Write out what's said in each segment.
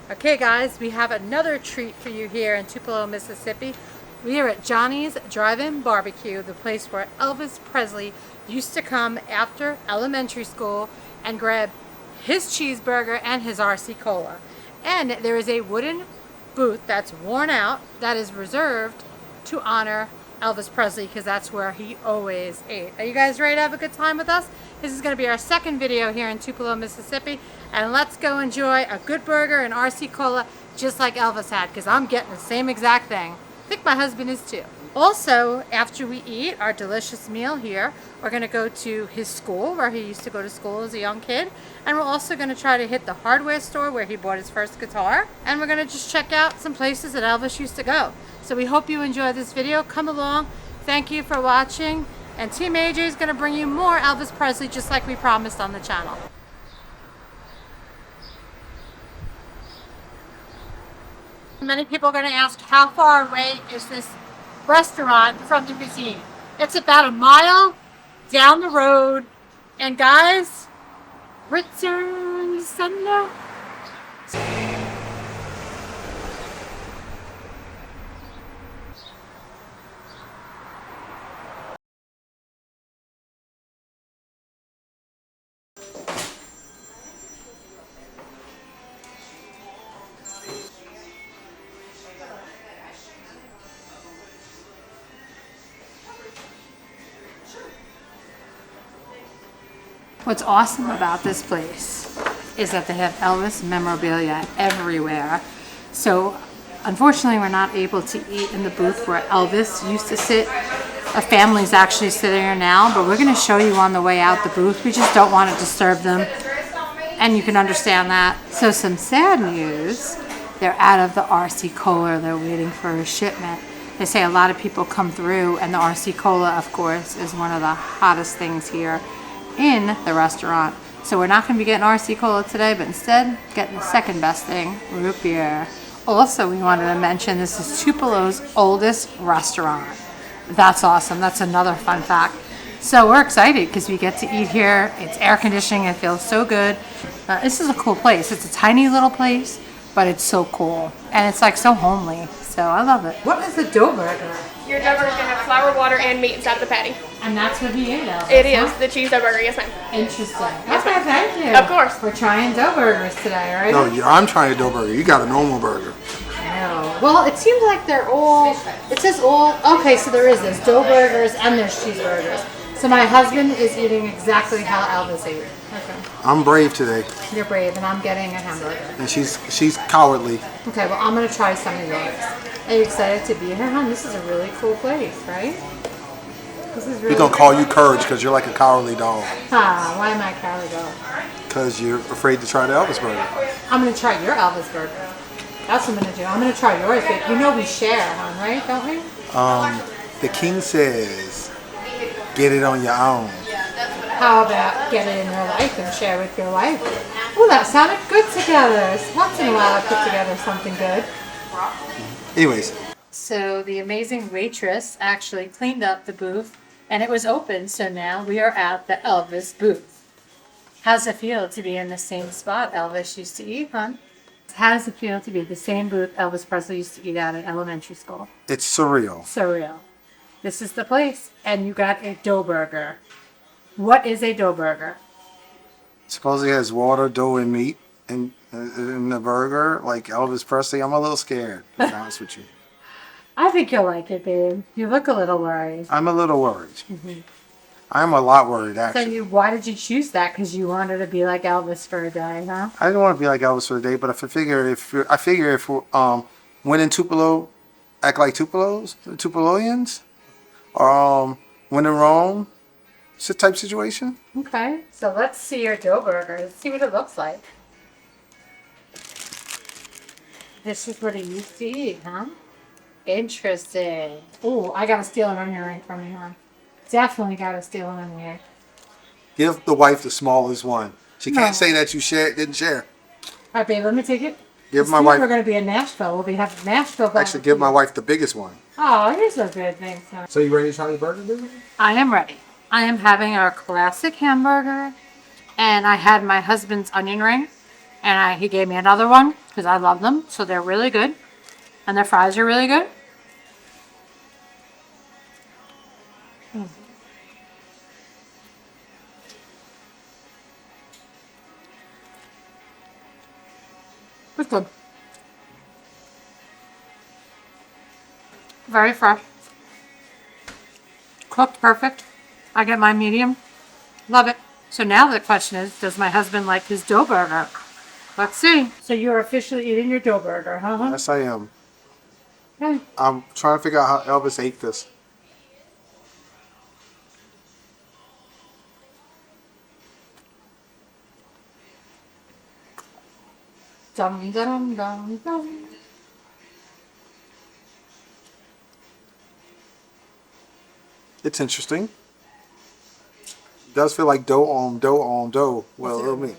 Okay guys, we have another treat for you here in Tupelo, Mississippi. We are at Johnnie's Drive-In Barbecue, the place where Elvis Presley used to come after elementary school and grab his cheeseburger and his RC Cola. And there is a wooden booth that's worn out that is reserved to honor Elvis Presley because that's where he always ate. Are you guys ready to have a good time with us? This is going to be our second video here in Tupelo, Mississippi, and let's go enjoy a good burger and RC Cola just like Elvis had, because I'm getting the same exact thing. I think my husband is too. Also, after we eat our delicious meal here, we're going to go to his school where he used to go to school as a young kid, and we're also going to try to hit the hardware store where he bought his first guitar, and we're going to just check out some places that Elvis used to go. So we hope you enjoy this video. Come along. Thank you for watching. And Team AJ is going to bring you more Elvis Presley just like we promised on the channel. Many people are going to ask, how far away is this restaurant from the museum? It's about a mile down the road. And guys, Ritzer Sunday. What's awesome about this place is that they have Elvis memorabilia everywhere. So unfortunately we're not able to eat in the booth where Elvis used to sit. A family's actually sitting here now, but we're going to show you on the way out the booth. We just don't want to disturb them, and you can understand that. So some sad news, they're out of the RC Cola. They're waiting for a shipment. They say a lot of people come through, and the RC Cola, of course, is one of the hottest things here in the restaurant. So we're not going to be getting RC Cola today, but instead getting the second best thing, root beer. Also, we wanted to mention this is Tupelo's oldest restaurant. That's awesome. That's another fun fact. So we're excited because we get to eat here. It's air conditioning. It feels so good. This is a cool place. It's a tiny little place, but it's so cool. And it's like so homely. So I love it. What is the dough burger? Your dough burger is going to have flour, water, and meat inside of the patty. And that's what he ate, Elvis. It is the cheese dough burger, yes ma'am. Interesting. Yes, Okay, thank you. Of course. We're trying dough burgers today, right? No, I'm trying a dough burger. You got a normal burger. No. Well, it seems like they're all, it says all, okay, so there is this dough burgers and there's cheeseburgers. So my husband is eating exactly how Elvis ate. Okay. I'm brave today, You're brave, and I'm getting a hamburger. and she's cowardly. Okay, well, I'm going to try some of yours. Are you excited to be here, hon? This is a really cool place, right? This is really We're gonna call you Courage because you're like a cowardly dog. Ah, why am I a cowardly dog? Because you're afraid to try the Elvis burger. I'm going to try your Elvis burger. That's what I'm going to do. I'm going to try yours, but you know we share, hon, right? Don't we? The king says, get it on your own. How about get it in your life and share with your wife? Oh, that sounded good together. Once in a while I put together something good. Anyways, So the amazing waitress actually cleaned up the booth and it was open, so now we are at the Elvis booth. How's it feel to be in the same spot Elvis used to eat, hon? How does it feel to be the same booth Elvis Presley used to eat at in elementary school? it's surreal. Surreal. This is the place, and you got a dough burger. What is a dough burger? Supposedly has water, dough, and meat in the burger, like Elvis Presley. I'm a little scared, to be honest with you. I think you'll like it, babe. You look a little worried. I'm a little worried. I'm a lot worried, So actually. why did you choose that? Because you wanted to be like Elvis for a day, huh? I didn't want to be like Elvis for the day, but I figure if when in Tupelo, act like Tupeloians, or when in Rome, it's a type situation. Okay, so let's see your dough burger. Let's see what it looks like. This is what he used to eat, huh? Interesting. Oh, I gotta steal an onion ring from you, huh? Definitely gotta steal an onion ring. Give the wife the smallest one. She can't No. say that you didn't share. All right, babe, let me take it. Give This my week wife. We're gonna be in Nashville. We'll be having Nashville. Actually, give my wife the biggest one. Oh, here's a good thing, son. So you ready to try the burger, baby? I am ready. I am having our classic hamburger, and I had my husband's onion ring, And he gave me another one because I love them. So they're really good. And their fries are really good. It's good. Very fresh. Cooked perfect. I get my medium. Love it. So now the question is, does my husband like his dough burger? Let's see. So you're officially eating your dough burger, huh? Yes, I am. Okay. I'm trying to figure out how Elvis ate this. Dum dum dum dum. It's interesting. It does feel like dough on dough on dough. Well, a little bit.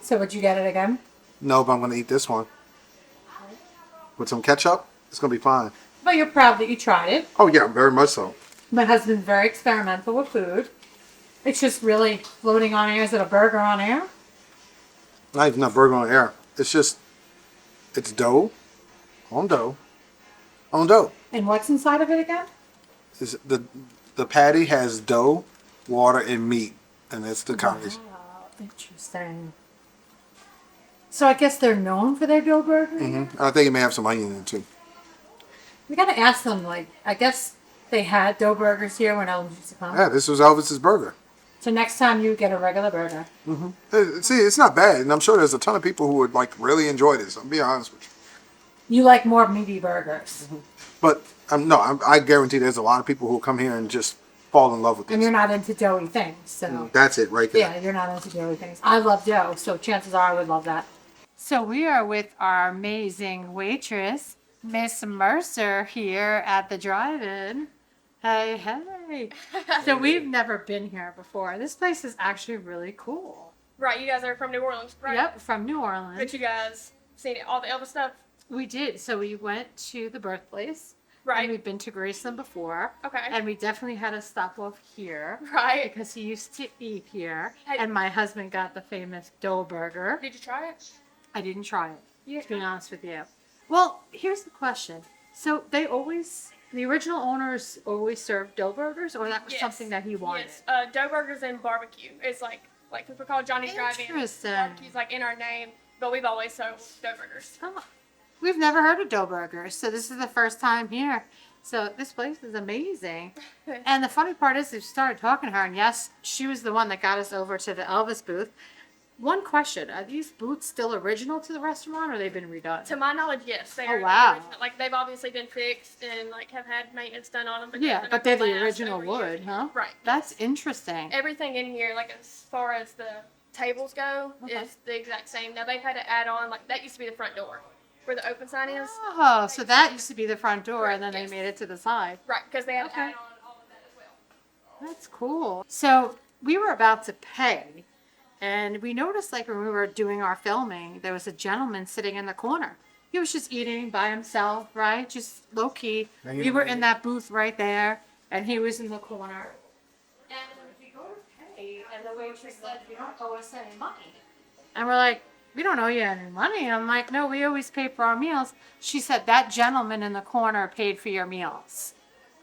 So would you get it again? No, but I'm gonna eat this one with some ketchup. It's gonna be fine. But you're proud that you tried it. Oh yeah, very much so. My husband's very experimental with food. It's just really floating on air. Is it a burger on air? Not even a burger on air. It's dough on dough on dough. And what's inside of it again? Is the patty has dough, water, and meat, and that's the combination. Wow, interesting. So I guess they're known for their dough burger? Mm-hmm. I think it may have some onion in it too. We gotta ask them, like, I guess they had dough burgers here when Elvis used to come. Yeah, this was Elvis's burger. So next time you get a regular burger. See, it's not bad, and I'm sure there's a ton of people who would like really enjoy this. I'll be honest with you. You like more meaty burgers. But I guarantee there's a lot of people who will come here and just fall in love with this. And you're not into doughy things, so. That's it right there. Yeah, you're not into doughy things. I love dough, so chances are I would love that. So we are with our amazing waitress, Miss Mercer, here at the drive-in. Hey, hey. So we've never been here before. This place is actually really cool. Right, you guys are from New Orleans, right? Yep, from New Orleans. But you guys seen all the Elvis stuff? We did. So we went to the Birthplace. Right. And we've been to Graceland before. Okay. And we definitely had a stop off here. Right. Because he used to eat here. Hey. And my husband got the famous dough burger. Did you try it? I didn't try it, Yeah. to be honest with you. Well, here's the question. So the original owners always served dough burgers, or that was something that he wanted? Yes, dough burgers and barbecue. It's like because we're called Johnny's Drive-In. Interesting. Barbecue's like in our name, but we've always sold dough burgers. Oh, we've never heard of dough burgers, so this is the first time here. So this place is amazing. And the funny part is we started talking to her, and yes, she was the one that got us over to the Elvis booth. One question, are these booths still original to the restaurant, or they've been redone? To my knowledge, yes. They are the wow. original. Like they've obviously been fixed and like have had maintenance done on them. But Yeah, but they're the original wood, huh? Right. That's interesting. Everything in here, like as far as the tables go, is the exact same. Now they've had to add on, like that used to be the front door, where the open sign is. Oh, so that used to be the front door, and then they made it to the side. Right, because they had to Okay. add on all of that as well. That's cool. So we were about to pay, and we noticed, like, when we were doing our filming, there was a gentleman sitting in the corner. He was just eating by himself, right? Just low key. We were in that booth right there, and he was in the corner. And we go to pay, and the waitress said, "You don't owe us any money." And we're like, "We don't owe you any money." I'm like, "No, we always pay for our meals." She said, "That gentleman in the corner paid for your meals."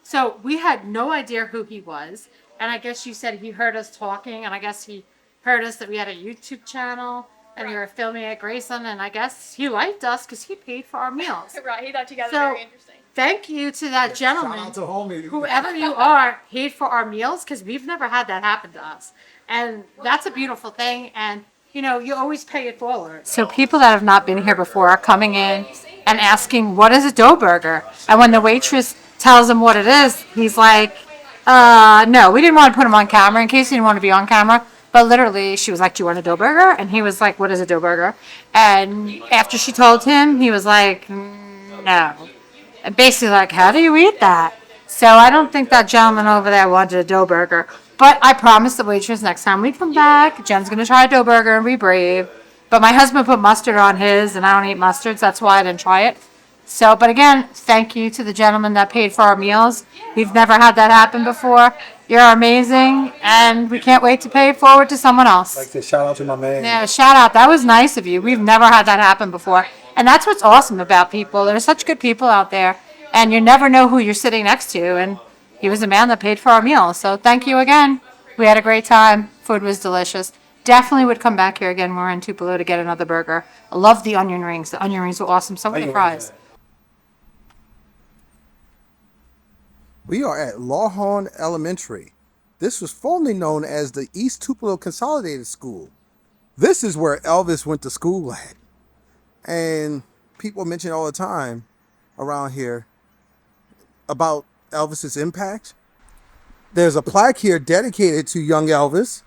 So we had no idea who he was. And I guess you said he heard us talking, and I guess he heard us that we had a YouTube channel, and we were filming at Graceland, and I guess he liked us because he paid for our meals. Right, he thought you guys So- were very interesting. Thank you to that gentleman, Shout out to homie. whoever you are, paid for our meals, because we've never had that happen to us. And that's a beautiful thing, and you know, you always pay it forward. So people that have not been here before are coming in and asking, what is a dough burger? And when the waitress tells him what it is, he's like, no, we didn't want to put him on camera in case he didn't want to be on camera. But literally, she was like, do you want a dough burger? And he was like, what is a dough burger? And after she told him, he was like, no. And basically like, how do you eat that? So I don't think that gentleman over there wanted a dough burger. But I promised the waitress next time we come back, Jen's going to try a dough burger and be brave. But my husband put mustard on his, and I don't eat mustard, so that's why I didn't try it. So, but again, thank you to the gentleman that paid for our meals. We've never had that happen before. You're amazing, and we can't wait to pay it forward to someone else. Like to shout out to my man. Yeah, shout out. That was nice of you. We've never had that happen before. And that's what's awesome about people. There's such good people out there, and you never know who you're sitting next to. And he was the man that paid for our meal. So thank you again. We had a great time. Food was delicious. Definitely would come back here again when we're in Tupelo to get another burger. I love the onion rings. The onion rings were awesome. So were the fries. We are at Lawhorn Elementary. This was formerly known as the East Tupelo Consolidated School. This is where Elvis went to school at. And people mention all the time around here about Elvis's impact. There's a plaque here dedicated to young Elvis.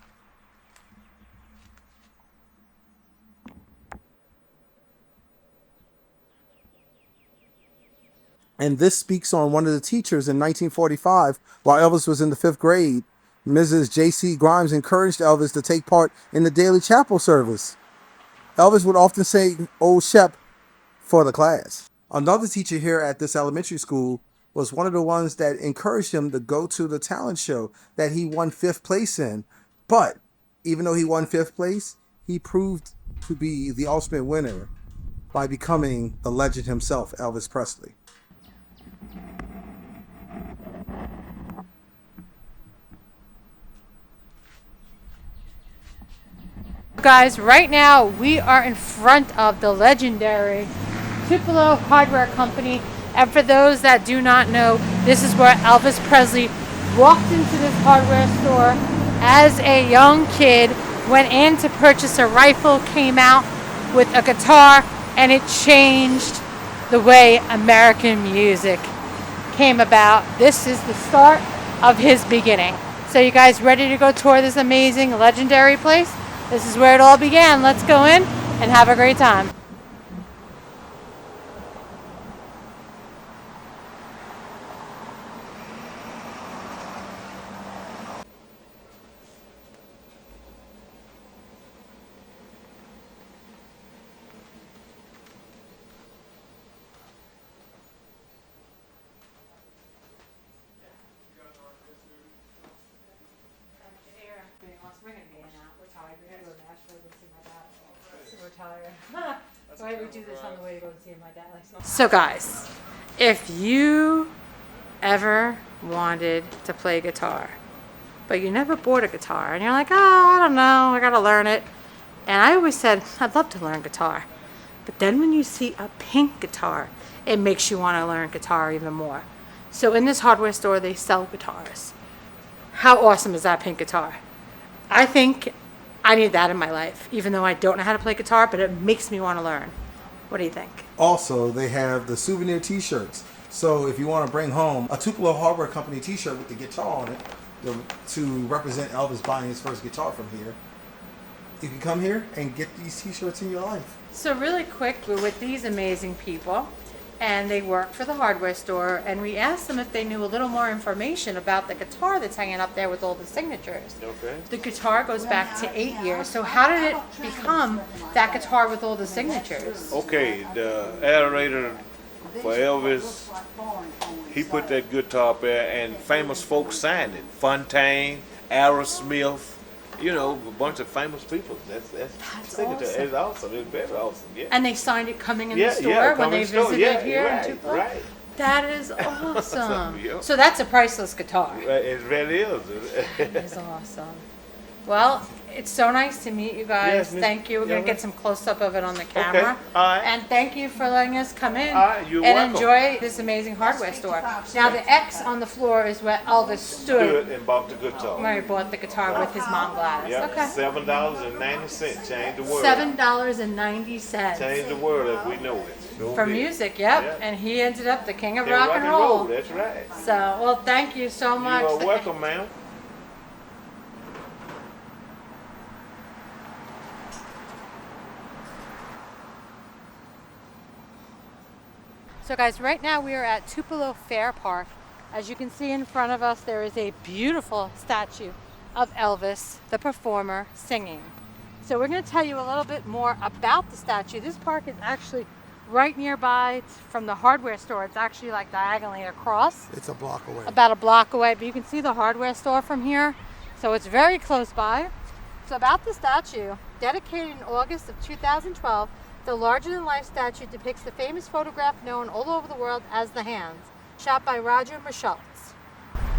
And this speaks on one of the teachers in 1945 while Elvis was in the 5th grade. Mrs. J.C. Grimes encouraged Elvis to take part in the daily chapel service. Elvis would often say, "Old Shep," for the class. Another teacher here at this elementary school was one of the ones that encouraged him to go to the talent show that he won 5th place in. But even though he won 5th place, he proved to be the ultimate winner by becoming the legend himself, Elvis Presley. Guys, right now we are in front of the legendary Tupelo Hardware Company, and for those that do not know, this is where Elvis Presley walked into this hardware store as a young kid, went in to purchase a rifle, came out with a guitar, and it changed the way American music came about. This is the start of his beginning. So you guys ready to go tour this amazing legendary place? This is where it all began. Let's go in and have a great time. So guys, if you ever wanted to play guitar, but you never bought a guitar, and you're like, oh, I don't know, I gotta learn it. And I always said, I'd love to learn guitar. But then when you see a pink guitar, it makes you want to learn guitar even more. So in this hardware store, they sell guitars. How awesome is that pink guitar? I think I need that in my life, even though I don't know how to play guitar, but it makes me want to learn. What do you think? Also, they have the souvenir t-shirts. So if you want to bring home a Tupelo Hardware Company t-shirt with the guitar on it to represent Elvis buying his first guitar from here, you can come here and get these t-shirts in your life. So really quick, we're with these amazing people, and they work for the hardware store, and we asked them if they knew a little more information about the guitar that's hanging up there with all the signatures. Okay. The guitar goes back to 8 years. So how did it become that guitar with all the signatures? Okay, the adorator for Elvis, he put that guitar up there and famous folks signed it. Fontaine, Aerosmith, you know, a bunch of famous people. That's signature. Awesome. It's awesome. It's very awesome. Yeah. And they signed it coming in Yeah, the store yeah, when coming they store. visited Yeah, here right, in Tupelo? right. That is awesome. Yeah. So that's a priceless guitar. It really is. That is awesome. Well, it's so nice to meet you guys. Yes, Miss- Thank you. We're going to yeah. get some close-up of it on the camera. all right. And thank you for letting us come in All right, you're and welcome. enjoy this amazing hardware store. Now, the X on the floor is where Elvis stood Stood and bought the guitar. when he bought the guitar with his mom, Gladys. Yep, Okay. $7.90. Change the world. $7.90 Change the world as we know it. Sure for did. music, yep. Yeah. And he ended up the king of Yeah, rock and roll. That's right. So, well, thank you so much. You are welcome, ma'am. So guys, right now we are at Tupelo Fair-park. As you can see in front of us, there is a beautiful statue of Elvis, the performer, singing. So we're going to tell you a little bit more about the statue. This park is actually right nearby from the hardware store. It's actually like diagonally across, It's a block away. about a block away, but you can see the hardware store from here. So it's very close by. So about the statue, dedicated in August of 2012, the larger-than-life statue depicts the famous photograph known all over the world as The Hands, shot by Roger Schultz.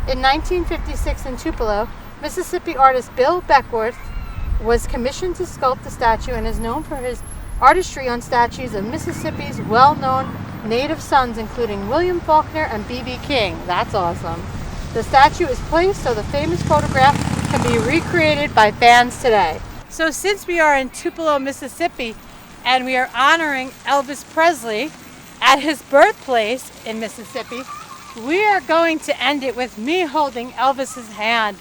In 1956 in Tupelo, Mississippi artist Bill Beckworth was commissioned to sculpt the statue and is known for his artistry on statues of Mississippi's well-known native sons, including William Faulkner and B.B. King. That's awesome. The statue is placed so the famous photograph can be recreated by fans today. So since we are in Tupelo, Mississippi, and we are honoring Elvis Presley at his birthplace in Mississippi, we are going to end it with me holding Elvis's hand.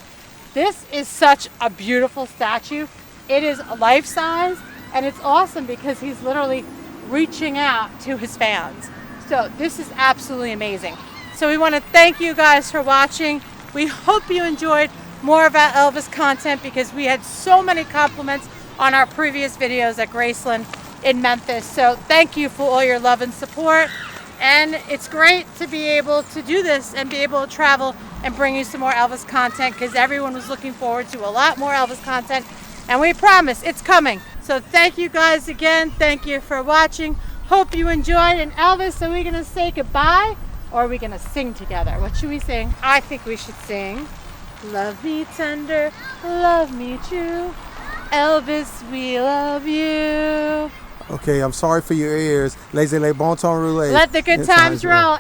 This is such a beautiful statue. It is life-size, and it's awesome because he's literally reaching out to his fans. So this is absolutely amazing. So we want to thank you guys for watching. We hope you enjoyed more of our Elvis content because we had so many compliments on our previous videos at Graceland in Memphis. So thank you for all your love and support. And it's great to be able to do this and be able to travel and bring you some more Elvis content because everyone was looking forward to a lot more Elvis content. And we promise it's coming. So thank you guys again. Thank you for watching. Hope you enjoyed. And Elvis, are we going to say goodbye or are we going to sing together? What should we sing? I think we should sing Love Me Tender, Love Me True. Elvis, we love you. Okay, I'm sorry for your ears. Laissez les bon temps rouler. Let the good times roll.